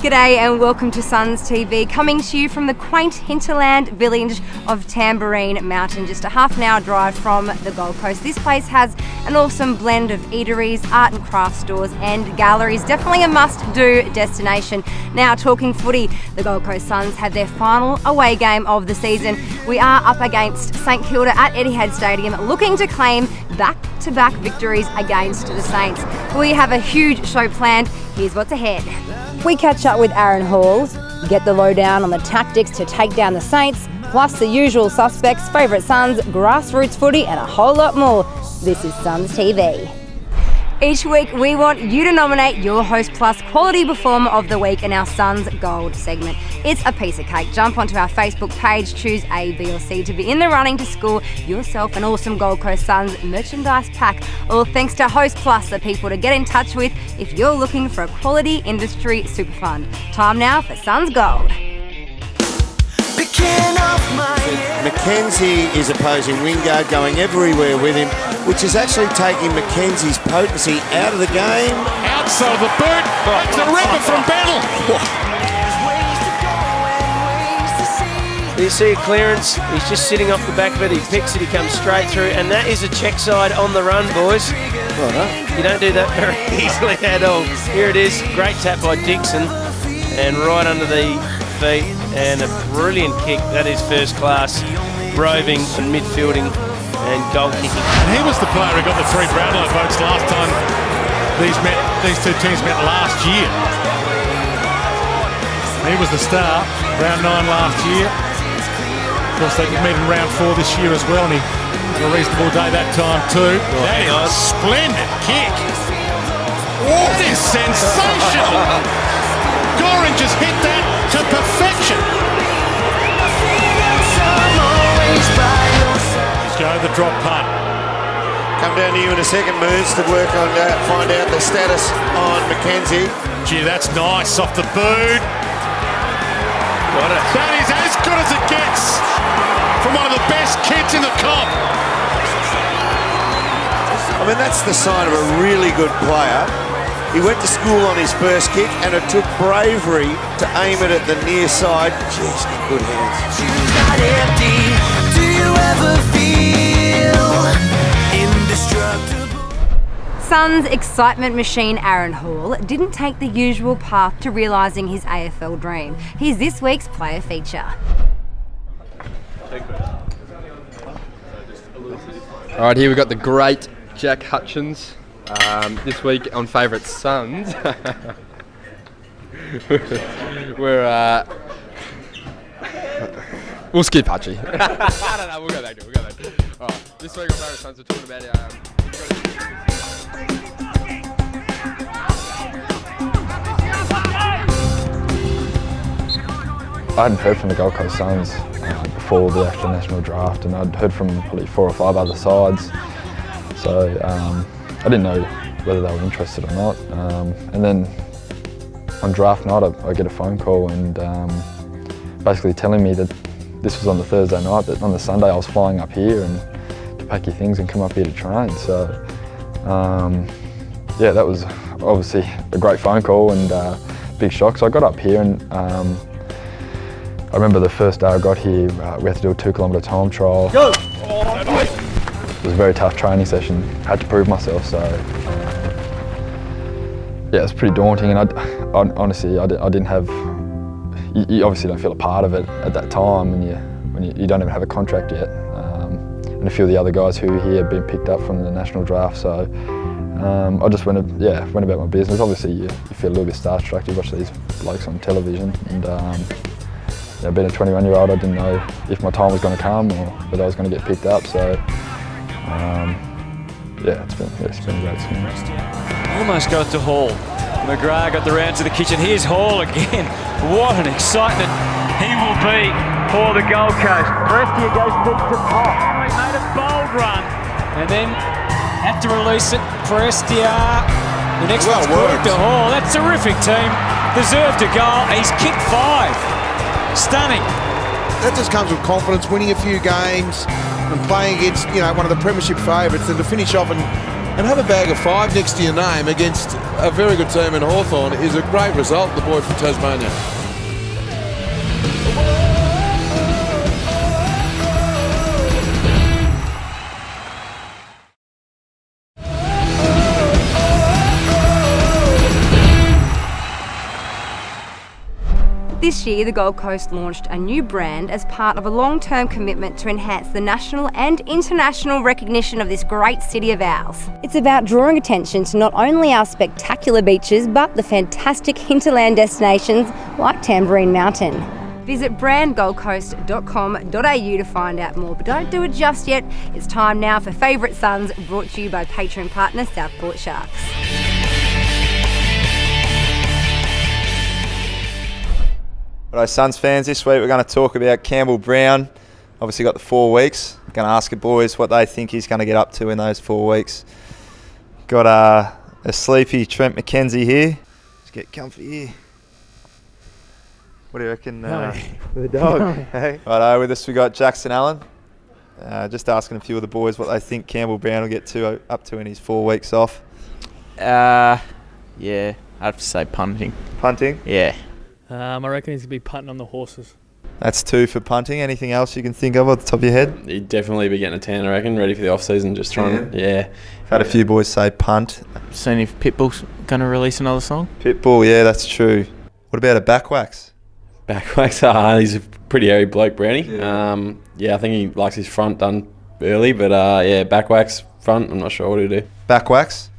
G'day and welcome to Suns TV, coming to you from the quaint hinterland village of Tamborine Mountain, just a half an hour drive from the Gold Coast. This place has an awesome blend of eateries, art and craft stores and galleries. Definitely a must-do destination. Now talking footy, the Gold Coast Suns had their final away game of the season. We are up against St Kilda at Etihad Stadium, looking to claim back-to-back victories against the Saints. We have a huge show planned. Here's what's ahead. We catch up with Aaron Hall, get the lowdown on the tactics to take down the Saints, plus the usual suspects, favourite Suns, grassroots footy and a whole lot more. This is Suns TV. Each week we want you to nominate your Host Plus Quality Performer of the Week in our Suns Gold segment. It's a piece of cake. Jump onto our Facebook page, choose A, B or C to be in the running to score yourself an awesome Gold Coast Suns merchandise pack. All thanks to Host Plus, the people to get in touch with if you're looking for a quality industry super fund. Time now for Suns Gold. Mackenzie is opposing Wingard, going everywhere with him, which is actually taking Mackenzie's potency out of the game. Outside of the boot, it's a ripper from Battle. You see a clearance, he's just sitting off the back of it, he picks it, he comes straight through, and that is a check side on the run, boys. Well done. You don't do that very easily at all. Here it is, great tap by Dixon, and right under the feet, and a brilliant kick. That is first class roving and midfielding and goal kicking. And he was the player who got the 3 Brownlow votes last time these two teams met last year. He was the star, round 9 last year. Of course, they could meet in round 4 this year as well, and he had a reasonable day that time too. That is a splendid kick. That is sensational. Goring just hit that to perfection. Go the drop punt. Come down to you in a second, Moons, to work on find out the status on Mackenzie. Gee, that's nice off the boot. Got it. That is as good as it gets from one of the best kids in the comp. I mean, that's the sign of a really good player. He went to school on his first kick, and it took bravery to aim it at the near side. Jeez, good hands. Do you ever feel indestructible? Suns excitement machine Aaron Hall didn't take the usual path to realising his AFL dream. Here's this week's player feature. All right, here we've got the great Jack Hutchins. This week on Favourite Suns, we'll skip Hutchie. I don't know, we'll go back to it, All right, this week on Favourite Suns we're talking about I hadn't heard from the Gold Coast Suns before the actual national draft, and I'd heard from probably 4 or 5 other sides. So I didn't know whether they were interested or not. And then on draft night, I get a phone call and basically telling me that this was on the Thursday night, that on the Sunday I was flying up here and to pack your things and come up here to train. So yeah, that was obviously a great phone call and big shock. So I got up here and I remember the first day I got here, we had to do a 2-kilometre time trial. Go! It was a very tough training session. Had to prove myself, so yeah, it was pretty daunting. And honestly, I didn't have. You obviously don't feel a part of it at that time, when you don't even have a contract yet. And a few of the other guys who were here had been picked up from the national draft, so I just went about my business. Obviously, you feel a little bit starstruck. You watch these blokes on television, and being a 21-year-old, I didn't know if my time was going to come or whether I was going to get picked up. So. Yeah, it's been a great experience. Almost got it to Hall. McGrath got the round to the kitchen. Here's Hall again. What an excitement he will be for the Gold Coast. Prestia goes deep to Pop. He made a bold run and then had to release it. Prestia. The next one's good to Hall. That's a terrific team. Deserved a goal. He's kicked 5. Stunning. That just comes with confidence, winning a few games and playing against, one of the premiership favourites, and to finish off and And have a bag of 5 next to your name against a very good team in Hawthorn is a great result, the boy from Tasmania. This year, the Gold Coast launched a new brand as part of a long-term commitment to enhance the national and international recognition of this great city of ours. It's about drawing attention to not only our spectacular beaches, but the fantastic hinterland destinations like Tamborine Mountain. Visit brandgoldcoast.com.au to find out more, but don't do it just yet. It's time now for Favourite Sons, brought to you by Patreon partner Southport Sharks. Righto, Suns fans, this week we're going to talk about Campbell Brown. Obviously got the 4 weeks. Going to ask the boys what they think he's going to get up to in those 4 weeks. Got a sleepy Trent McKenzie here. Let's get comfy here. What do you reckon? The dog. Hey. Righto, with us we got Jackson Allen. Just asking a few of the boys what they think Campbell Brown will get up to in his 4 weeks off. Yeah, I'd have to say punting. Punting? Yeah. I reckon he's going to be punting on the horses. That's 2 for punting. Anything else you can think of off the top of your head? He'd definitely be getting a tan, I reckon, ready for the off-season, just trying I've had a few boys say punt. Seen if Pitbull's going to release another song? Pitbull, yeah, that's true. What about a back wax? Back wax, he's a pretty hairy bloke, Brownie. Yeah. I think he likes his front done early, but back wax, front, I'm not sure what he'll do. Back wax?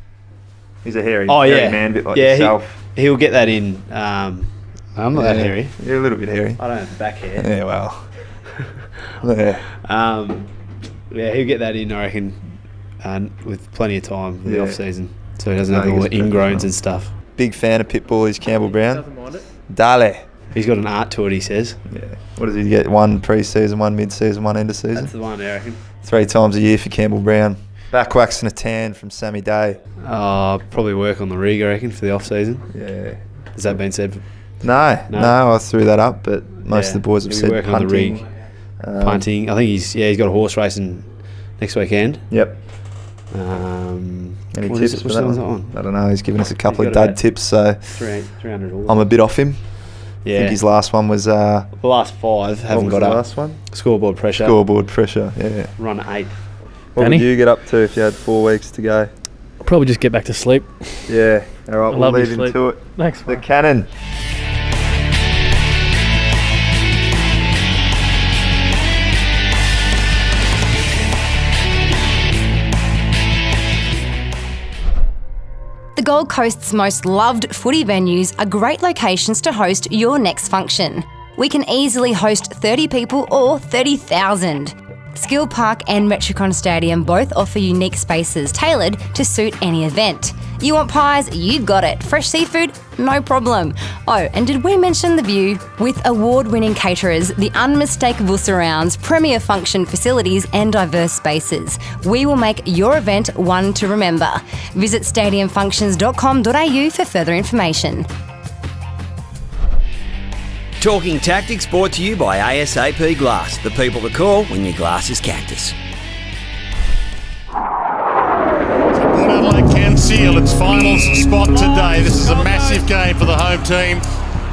He's a hairy man, a bit like yourself. He'll get that in. I'm not that hairy. You're a little bit hairy. I don't have back hair. Yeah, well. He'll get that in, I reckon, with plenty of time for the off-season. So he doesn't have all the ingrowns and stuff. Big fan of Pitbull, he's Campbell Brown. Doesn't mind it. Dale. He's got an art to it, he says. Yeah. What does he get? 1 pre-season, 1 mid-season, 1 end of season? That's the one, I reckon. 3 times a year for Campbell Brown. Back wax and a tan from Sammy Day. Probably work on the rig, I reckon, for the off-season. Yeah. Has that been said? No, I threw that up, but most of the boys have said working punting. on the rig. Punting. I think he's got a horse racing next weekend. Yep. Any tips for that one? I don't know. He's given us a couple of dud tips, so 300 all. I'm a bit off him. Yeah. I think his last one was... the last 5 haven't got the up. last one? Scoreboard pressure. Scoreboard pressure, yeah. Run 8. What would you get up to if you had 4 weeks to go? I'll probably just get back to sleep. Yeah. All right, we'll leave him to it. Thanks. The Cannon. The Gold Coast's most loved footy venues are great locations to host your next function. We can easily host 30 people or 30,000. Skill Park and Metricon Stadium both offer unique spaces tailored to suit any event. You want pies? You got it. Fresh seafood? No problem. Oh, and did we mention the view? With award-winning caterers, the unmistakable surrounds, premier function facilities and diverse spaces. We will make your event one to remember. Visit stadiumfunctions.com.au for further information. Talking Tactics brought to you by ASAP Glass, the people to call when your glass is cactus. Port Adelaide can seal its finals spot today. This is a massive game for the home team.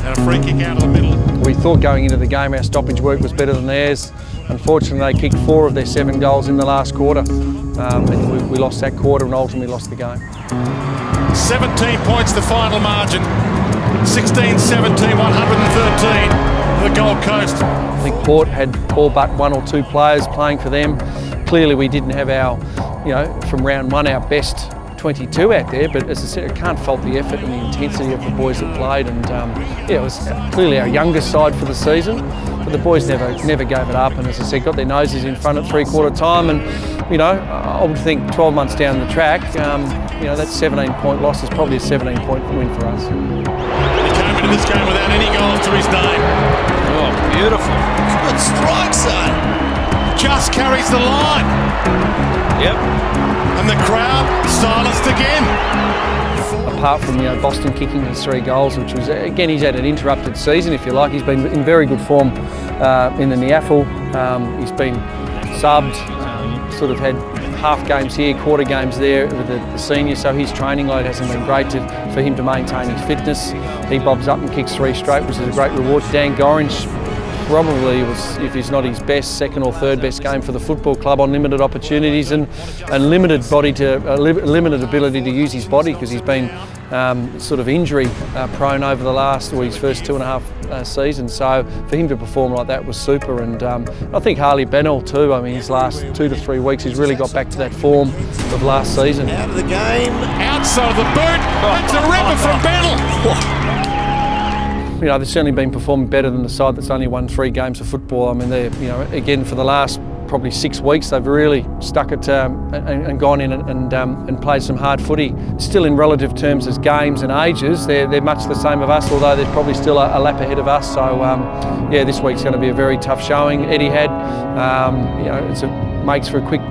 And a free kick out of the middle. We thought going into the game our stoppage work was better than theirs. Unfortunately, they kicked 4 of their 7 goals in the last quarter. And we lost that quarter and ultimately lost the game. 17 points the final margin. 16-17, 113 for the Gold Coast. I think Port had all but 1 or 2 players playing for them. Clearly we didn't have our, from round 1, our best 22 out there, but as I said, I can't fault the effort and the intensity of the boys that played, and it was clearly our youngest side for the season, but the boys never gave it up, and as I said, got their noses in front at 3/4 time, and I would think 12 months down the track, that 17-point loss is probably a 17-point win for us. He came into this game without any goal to his name. Oh, beautiful. Good strike, son. Just carries the line. Yep. And the crowd silenced again. Apart from Boston kicking his 3 goals, which was, again, he's had an interrupted season, if you like. He's been in very good form in the NIAFL. He's been subbed, sort of had half games here, quarter games there with the seniors, so his training load hasn't been great for him to maintain his fitness. He bobs up and kicks 3 straight, which is a great reward. Dan Gorringe probably was, if he's not his best, second or third best game for the football club on limited opportunities and limited limited ability to use his body, because he's been sort of injury prone over the last, or his first 2.5 seasons. So for him to perform like that was super. And I think Harley Bennell too. I mean, his last 2 to 3 weeks, he's really got back to that form of last season. Out of the game. Outside of the boot. That's a ripper from Bennell. You know, they've certainly been performing better than the side that's only won 3 games of football. I mean, they're, you know, again, for the last probably 6 weeks, they've really stuck it and gone in and played some hard footy. Still in relative terms as games and ages, they're much the same of us, although there's probably still a lap ahead of us. So, yeah, this week's going to be a very tough showing. Eddie had, you know, makes for a quick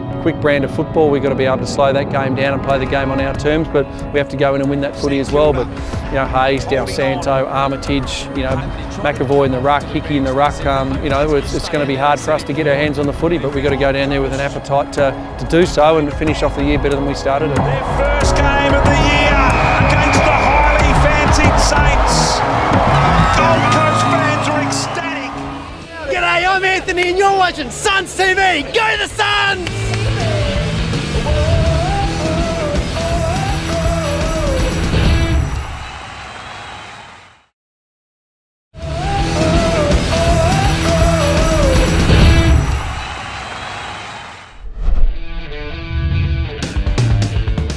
brand of football. We've got to be able to slow that game down and play the game on our terms, but we have to go in and win that footy as well. But, you know, Hayes, Del Santo, Armitage, you know, McAvoy in the ruck, Hickey in the ruck, you know, it's going to be hard for us to get our hands on the footy, but we've got to go down there with an appetite to do so and finish off the year better than we started it. Their first game of the year against the highly fancied Saints. Gold Coast fans are ecstatic. G'day, I'm Anthony and you're watching Suns TV. Go the Suns!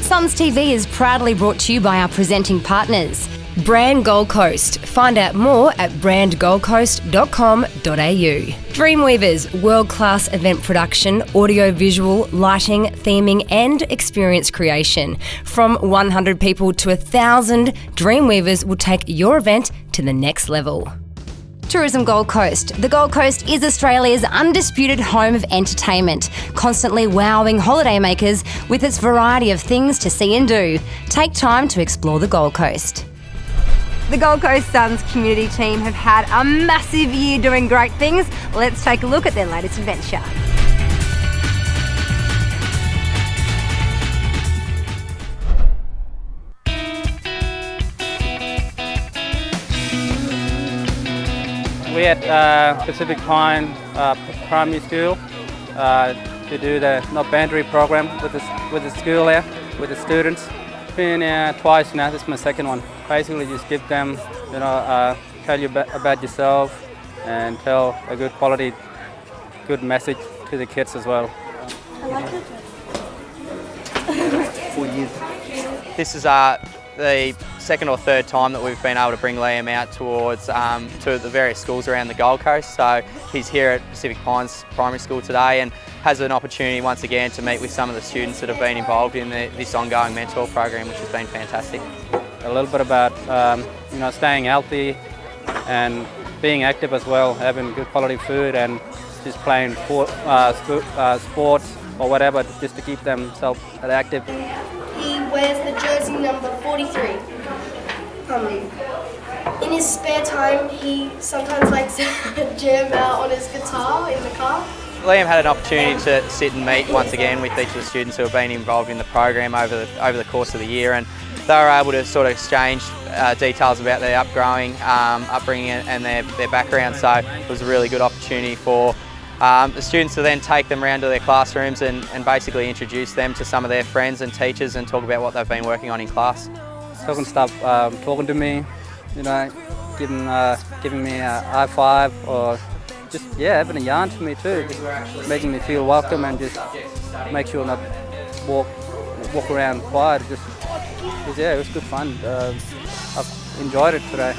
Suns TV is proudly brought to you by our presenting partners, Brand Gold Coast. Find out more at brandgoldcoast.com.au. Dreamweavers, world-class event production, audio-visual, lighting, theming and experience creation. From 100 people to 1,000, Dreamweavers will take your event to the next level. Tourism Gold Coast. The Gold Coast is Australia's undisputed home of entertainment, constantly wowing holidaymakers with its variety of things to see and do. Take time to explore the Gold Coast. The Gold Coast Suns community team have had a massive year doing great things. Let's take a look at their latest adventure. We at Pacific Pine Primary School to do the boundary program with the school there, with the students. Been twice now. This is my second one. Basically, just give them, you know, tell you about yourself and tell a good quality, good message to the kids as well. I like it. 4 years. This is the second or third time that we've been able to bring Liam out towards to the various schools around the Gold Coast. So he's here at Pacific Pines Primary School today and has an opportunity once again to meet with some of the students that have been involved in this ongoing mentor program, which has been fantastic. A little bit about you know, staying healthy and being active as well, having good quality food and just playing sports or whatever, just to keep themselves active. He wears the jersey number 43. In his spare time, he sometimes likes to jam out on his guitar in the car. Liam had an opportunity to sit and meet once again with each of the students who have been involved in the program over the course of the year, and they were able to sort of exchange details about their upbringing and their background. So it was a really good opportunity for the students to then take them around to their classrooms and basically introduce them to some of their friends and teachers and talk about what they've been working on in class. Talking stuff, talking to me, you know, giving me a high five, or just having a yarn to me too, just making me feel welcome and just make sure not walk around quiet. Just it was good fun. I've enjoyed it today.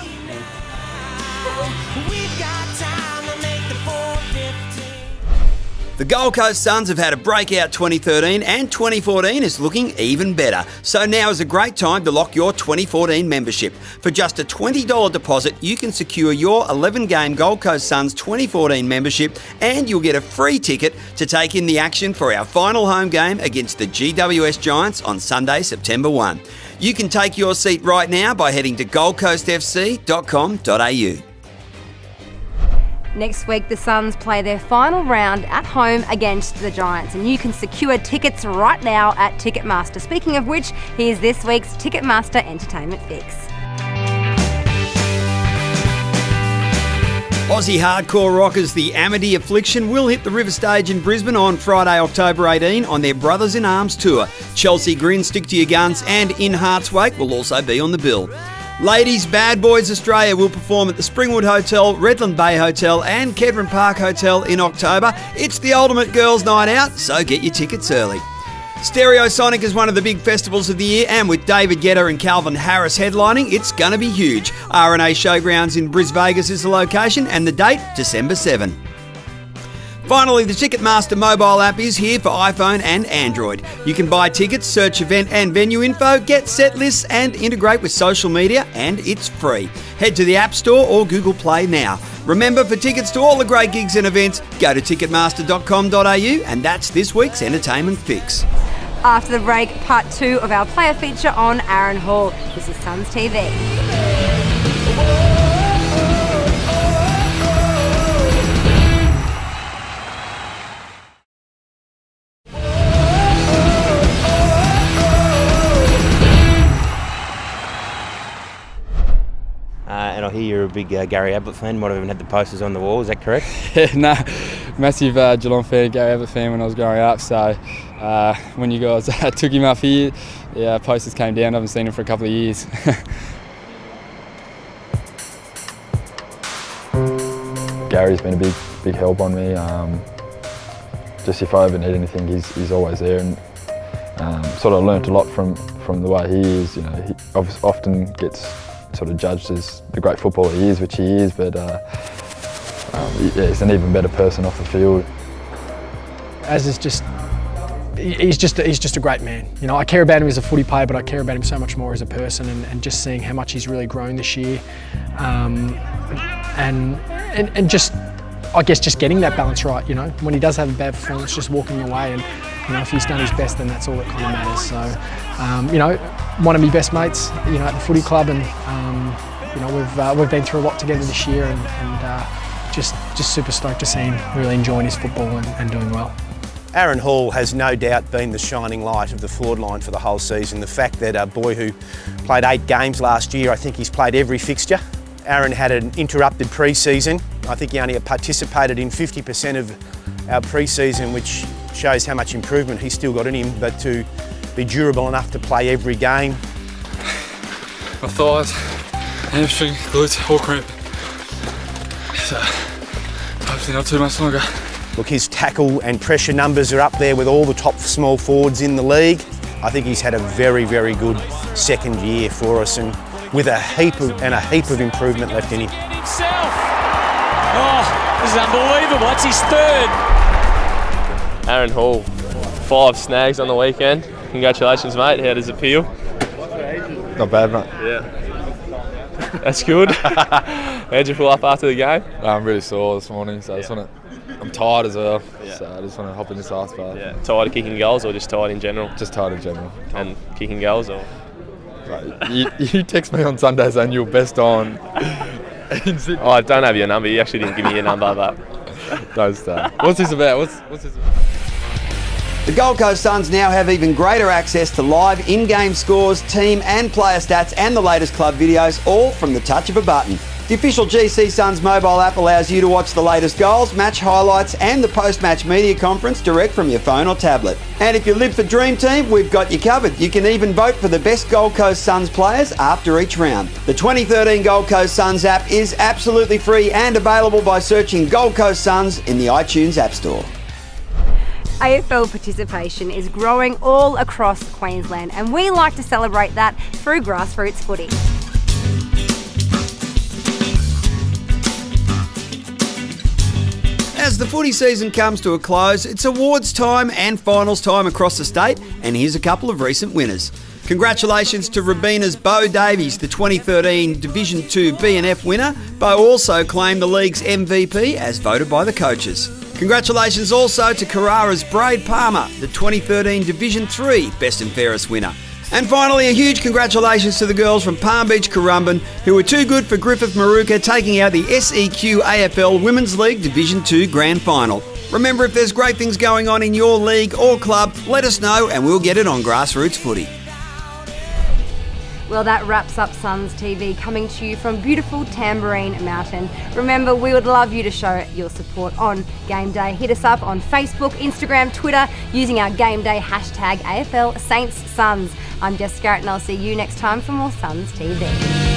The Gold Coast Suns have had a breakout 2013 and 2014 is looking even better. So now is a great time to lock your 2014 membership. For just a $20 deposit, you can secure your 11-game Gold Coast Suns 2014 membership and you'll get a free ticket to take in the action for our final home game against the GWS Giants on Sunday, September 1. You can take your seat right now by heading to goldcoastfc.com.au. Next week, the Suns play their final round at home against the Giants, and you can secure tickets right now at Ticketmaster. Speaking of which, here's this week's Ticketmaster Entertainment Fix. Aussie hardcore rockers The Amity Affliction will hit the River Stage in Brisbane on Friday, October 18 on their Brothers in Arms tour. Chelsea Grin, Stick to Your Guns and In Heart's Wake will also be on the bill. Ladies, Bad Boys Australia will perform at the Springwood Hotel, Redland Bay Hotel and Kedron Park Hotel in October. It's the ultimate girls' night out, so get your tickets early. Stereosonic is one of the big festivals of the year, and with David Guetta and Calvin Harris headlining, it's going to be huge. R&A Showgrounds in Bris Vegas is the location, and the date, December 7. Finally, the Ticketmaster mobile app is here for iPhone and Android. You can buy tickets, search event and venue info, get set lists and integrate with social media, and it's free. Head to the App Store or Google Play now. Remember, for tickets to all the great gigs and events, go to ticketmaster.com.au, and that's this week's Entertainment Fix. After the break, part 2 of our player feature on Aaron Hall. This is Suns TV. And I hear you're a big Gary Ablett fan, might have even had the posters on the wall, is that correct? No, massive Geelong fan, Gary Ablett fan when I was growing up, so when you guys took him up here, yeah, posters came down. I haven't seen him for a couple of years. Gary's been a big help on me. Just if I ever need anything, he's always there, and sort of learnt a lot from the way he is. You know, he often gets sort of judged as the great footballer he is, which he is, but he's an even better person off the field. He's just a great man. You know, I care about him as a footy player, but I care about him so much more as a person, and just seeing how much he's really grown this year, and just, I guess, just getting that balance right. You know, when he does have a bad performance, just walking away, and you know, if he's done his best, then that's all that kind of matters. So, you know, one of my best mates, you know, at the footy club, and you know, we've been through a lot together this year, and just super stoked to see him really enjoying his football and doing well. Aaron Hall has no doubt been the shining light of the forward line for the whole season. The fact that a boy who played 8 games last year, I think he's played every fixture. Aaron had an interrupted pre-season. I think he only participated in 50% of our pre-season, which shows how much improvement he's still got in him, but to be durable enough to play every game. My thighs, hamstring, glutes, all cramp. So, hopefully not too much longer. Look, his tackle and pressure numbers are up there with all the top small forwards in the league. I think he's had a very, very good second year for us, and with a heap of improvement left in him. Oh, this is unbelievable. It's his third. Aaron Hall, 5 snags on the weekend. Congratulations, mate. How does it feel? Not bad, mate. Yeah. That's good. How'd you feel up after the game? I'm really sore this morning, so I'm tired as well, so I just want to hop in this ice bath. Yeah. Tired of kicking goals, or just tired in general? Just tired in general. And kicking goals, or? Right. You text me on Sunday saying you're best on. Oh, I don't have your number. You actually didn't give me your number, but don't start. What's this about? What's this about? The Gold Coast Suns now have even greater access to live in-game scores, team and player stats, and the latest club videos, all from the touch of a button. The official GC Suns mobile app allows you to watch the latest goals, match highlights, and the post-match media conference direct from your phone or tablet. And if you live for Dream Team, we've got you covered. You can even vote for the best Gold Coast Suns players after each round. The 2013 Gold Coast Suns app is absolutely free and available by searching Gold Coast Suns in the iTunes App Store. AFL participation is growing all across Queensland, and we like to celebrate that through grassroots footy. As the footy season comes to a close, it's awards time and finals time across the state, and here's a couple of recent winners. Congratulations to Robina's Bo Davies, the 2013 Division 2 BNF winner. Bo also claimed the league's MVP as voted by the coaches. Congratulations also to Carrara's Braid Palmer, the 2013 Division 3 Best and Fairest winner. And finally, a huge congratulations to the girls from Palm Beach Currumbin, who were too good for Griffith Maruka, taking out the SEQ AFL Women's League Division 2 Grand Final. Remember, if there's great things going on in your league or club, let us know and we'll get it on Grassroots Footy. Well, that wraps up Suns TV, coming to you from beautiful Tamborine Mountain. Remember, we would love you to show your support on Game Day. Hit us up on Facebook, Instagram, Twitter, using our Game Day hashtag AFL Saints Suns. I'm Jess Garrett and I'll see you next time for more Suns TV.